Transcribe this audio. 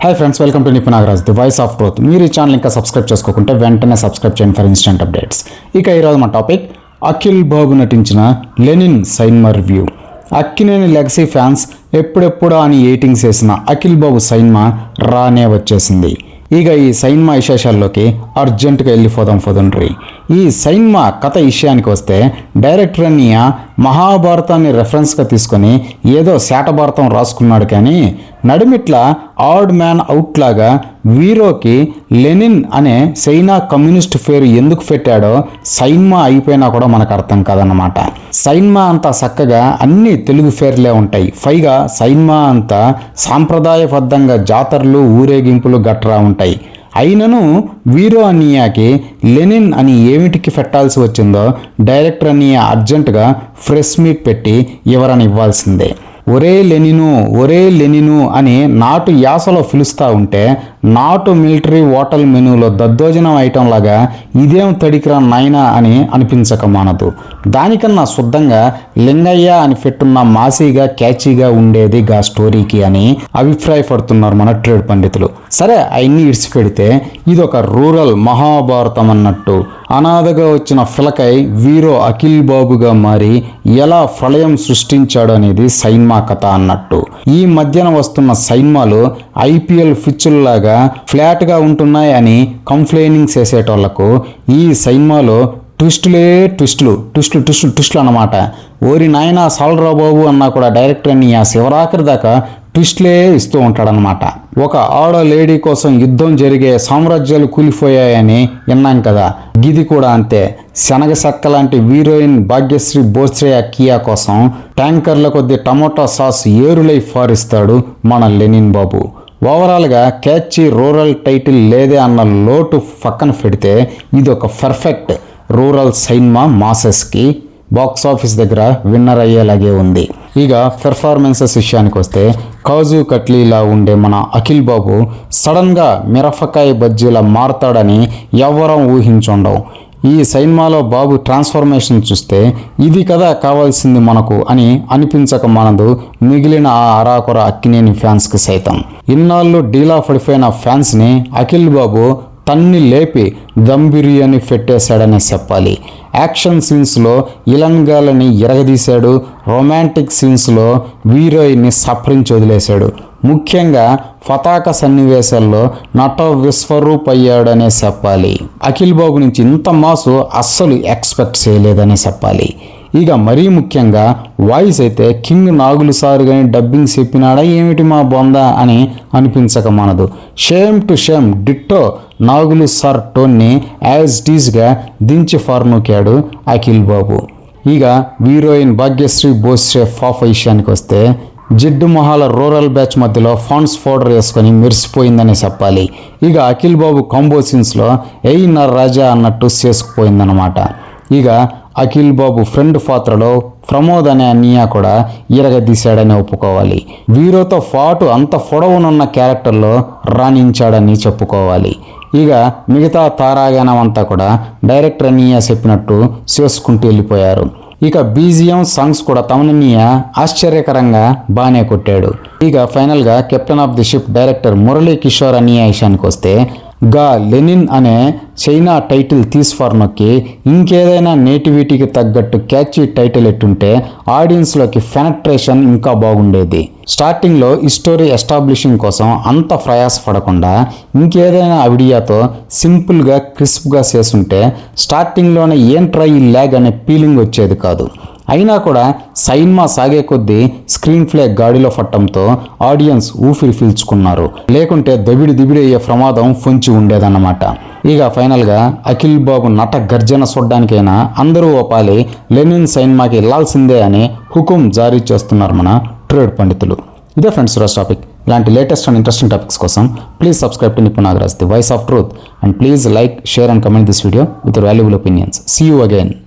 Hi friends, welcome to Nipun Nagaraj, the voice of truth. మీరు ఈ channel ఇంకా సబ్స్క్రైబ్ చేసుకోకుంటే వెంటనే సబ్స్క్రైబ్ చేయండి ఫర్ ఇన్స్టెంట్ అప్డేట్స్. ఇక ఈరోజు మా టాపిక్ అఖిల్ బాబు నటించిన Lenin cinema review. Akkineni legacy fans ఎప్పుడెప్పుడా అని ఎయిటింగ్స్ వేసిన అఖిల్ బాబు సైన్మా రానే వచ్చేసింది. ఇక ఈ సైన్మా విశేషాల్లోకి అర్జెంటుగా వెళ్ళిపోదాం ఫోదండ్రి. ఈ సైన్మా కథ విషయానికి వస్తే డైరెక్టర్ అన్నయ్య మహాభారతాన్ని రెఫరెన్స్గా తీసుకొని ఏదో శాటభారతం రాసుకున్నాడు, కానీ నడిమిట్ల ఆడ్ మ్యాన్ అవుట్ లాగా వీరోకి లెనిన్ అనే చైనా కమ్యూనిస్ట్ పేరు ఎందుకు పెట్టాడో సైన్మా అయిపోయినా కూడా మనకు అర్థం కాదన్నమాట. సైన్మా అంతా చక్కగా అన్ని తెలుగు పేర్లే ఉంటాయి. పైగా సైన్మా అంతా సాంప్రదాయబద్ధంగా జాతరలు ఊరేగింపులు గట్రా ఉంటాయి. అయినను వీరో అన్నయ్యకి లెనిన్ అని ఏమిటికి పెట్టాల్సి వచ్చిందో డైరెక్టర్ అన్నయ్య అర్జెంటుగా ప్రెస్ మీట్ పెట్టి వివరణ ఇవ్వాల్సిందే. ఒరే లెనిను అని నాటు యాసలో పిలుస్తూ ఉంటే నాటు మిలిటరీ హోటల్ మెనూలో దద్దోజనం ఐటెం లాగా ఇదేం తడికిరా నాయనా అని అనిపించక మానదు. దానికన్నా శుద్ధంగా లింగయ్య అని పెట్టున్న మాసీగా క్యాచీగా ఉండేది గా స్టోరీకి అని అభిప్రాయపడుతున్నారు మన ట్రేడ్ పండితులు. సరే, అవన్నీ ఇడిచి పెడితే ఇదొక రూరల్ మహాభారతం అన్నట్టు అనాథగా వచ్చిన ఫిలకై వీరో అఖిల్ బాబుగా మారి ఎలా ప్రళయం సృష్టించాడు అనేది సైన్మా కథ అన్నట్టు. ఈ మధ్యన వస్తున్న సైన్మాలు ఐపీఎల్ పిచ్చుల్లాగా ఫ్లాట్గా ఉంటున్నాయి అని కంప్లైనింగ్ చేసేటోళ్లకు ఈ సైన్మాలో ట్విస్టులు అన్నమాట. ఓరి నాయనా సాల్రా బాబు అన్నా కూడా డైరెక్టర్ అని ఆ శివరాఖరి దాకా ట్విస్ట్లే ఇస్తూ ఉంటాడనమాట. ఒక ఆడ లేడీ కోసం యుద్ధం జరిగే సామ్రాజ్యాలు కూలిపోయాయని విన్నాం కదా, గిది కూడా అంతే. శనగ చెక్క లాంటి హీరోయిన్ భాగ్యశ్రీ బోస్రే కియా కోసం ట్యాంకర్ల కొద్ది టమోటా సాస్ ఏరులై ఫారిస్తాడు మన లెనిన్ బాబు. ఓవరాల్గా క్యాచీ రూరల్ టైటిల్ లేదే అన్న లోటు పక్కన పెడితే ఇది ఒక పర్ఫెక్ట్ రూరల్ సైన్మా మాసెస్కి బాక్స్ ఆఫీస్ దగ్గర విన్నర్ అయ్యేలాగే ఉంది. ఇక పెర్ఫార్మెన్సెస్ విషయానికి వస్తే కాజు కట్లీలా ఉండే మన అఖిల్ బాబు సడన్గా మిరపకాయ బజ్జీలా మారతాడని ఎవ్వరం ఊహించుండవు. ఈ సైన్మాలో బాబు ట్రాన్స్ఫర్మేషన్ చూస్తే ఇది కదా కావాల్సింది మనకు అని అనిపించక మనదు మిగిలిన ఆ అరాకొర అక్కినేని ఫ్యాన్స్కి సైతం. ఇన్నాళ్ళు డీలా పడిపోయిన ఫ్యాన్స్ని అఖిల్ బాబు తన్ని లేపి దమ్ బిర్యానీ పెట్టేశాడనే చెప్పాలి. యాక్షన్ సీన్స్లో ఇలంగాలని ఎరగదీశాడు, రొమాంటిక్ సీన్స్లో హీరోయిన్ని సఫరించి వదిలేశాడు. ముఖ్యంగా పతాక సన్నివేశాల్లో నట విశ్వరూప్ అయ్యాడనే చెప్పాలి. అఖిల్ బాబు నుంచి ఇంత మాసు అస్సలు ఎక్స్పెక్ట్ చేయలేదనే చెప్పాలి. ఇక మరీ ముఖ్యంగా వాయిస్ అయితే కింగ్ నాగులు సార్ కానీ డబ్బింగ్ చెప్పినాడా ఏమిటి మా బొంద అని అనిపించక మనదు. Same to same ditto Nagulu sir టోన్ని యాజ్ టీజ్గా దించి ఫార్నుకాడు అఖిల్ బాబు. ఇక హీరోయిన్ భాగ్యశ్రీ బోస్రే పాప విషయానికి వస్తే జిడ్డు మొహాల రూరల్ బ్యాచ్ మధ్యలో ఫాన్స్ పౌడర్ వేసుకొని మెరిసిపోయిందని చెప్పాలి. ఇక అఖిల్ బాబు కాంబో సీన్స్లో ఎయ్ నా రాజా అన్నట్టు చేసుకుపోయిందనమాట. ఇక అఖిల్ బాబు ఫ్రెండ్ పాత్రలో ప్రమోద్ అనే అన్నయ్య కూడా ఇరగదీశాడని ఒప్పుకోవాలి. వీరోతో పాటు అంత పొడవునున్న క్యారెక్టర్లో రాణించాడని చెప్పుకోవాలి. ఇక మిగతా తారాగణం అంతా కూడా డైరెక్టర్ అన్నయ్య చెప్పినట్టు చేసుకుంటూ వెళ్ళిపోయారు. ఇక బీజిఎం సాంగ్స్ కూడా తమనన్నయ్య ఆశ్చర్యకరంగా బాగానే కొట్టాడు. ఇక ఫైనల్గా captain of the ship director Murali Kishore అన్నయ్య విషయానికి వస్తే గా లెనిన్ అనే చైనా టైటిల్ తీసిఫార్నొక్కి ఇంకేదైనా నేటివిటీకి తగ్గట్టు క్యాచీ టైటిల్ ఎట్టుంటే ఆడియన్స్లోకి పెనట్రేషన్ ఇంకా బాగుండేది. స్టార్టింగ్లో ఈ స్టోరీ ఎస్టాబ్లిషింగ్ కోసం అంత ప్రయాసపడకుండా ఇంకేదైనా ఐడియాతో సింపుల్గా క్రిస్ప్గా చేసుంటే స్టార్టింగ్లోనే ఏంట్రా ఈ ల్యాగ్ అనే ఫీలింగ్ వచ్చేది కాదు. అయినా కూడా సైన్మా సాగే కొద్దీ స్క్రీన్ ప్లే గాడిలో పట్టడంతో ఆడియన్స్ ఊపిరి పీల్చుకున్నారు. లేకుంటే దిబిడి అయ్యే ప్రమాదం పొంచి ఉండేదన్నమాట. ఇక ఫైనల్గా అఖిల్ బాబు నట గర్జన చూడ్డానికైనా అందరూ ఒపాలి లెనిన్ సైన్మాకి వెళ్లాల్సిందే అని హుకుం జారీ చేస్తున్నారు మన ట్రేడ్ పండితులు. ఇదే ఫ్రెండ్స్ ఈరోజు టాపిక్. ఇలాంటి లేటెస్ట్ అండ్ ఇంట్రెస్టింగ్ టాపిక్స్ కోసం please subscribe to Nipun Nagaraj, the voice of truth, and please like, share and comment this video with valuable opinions. See you again.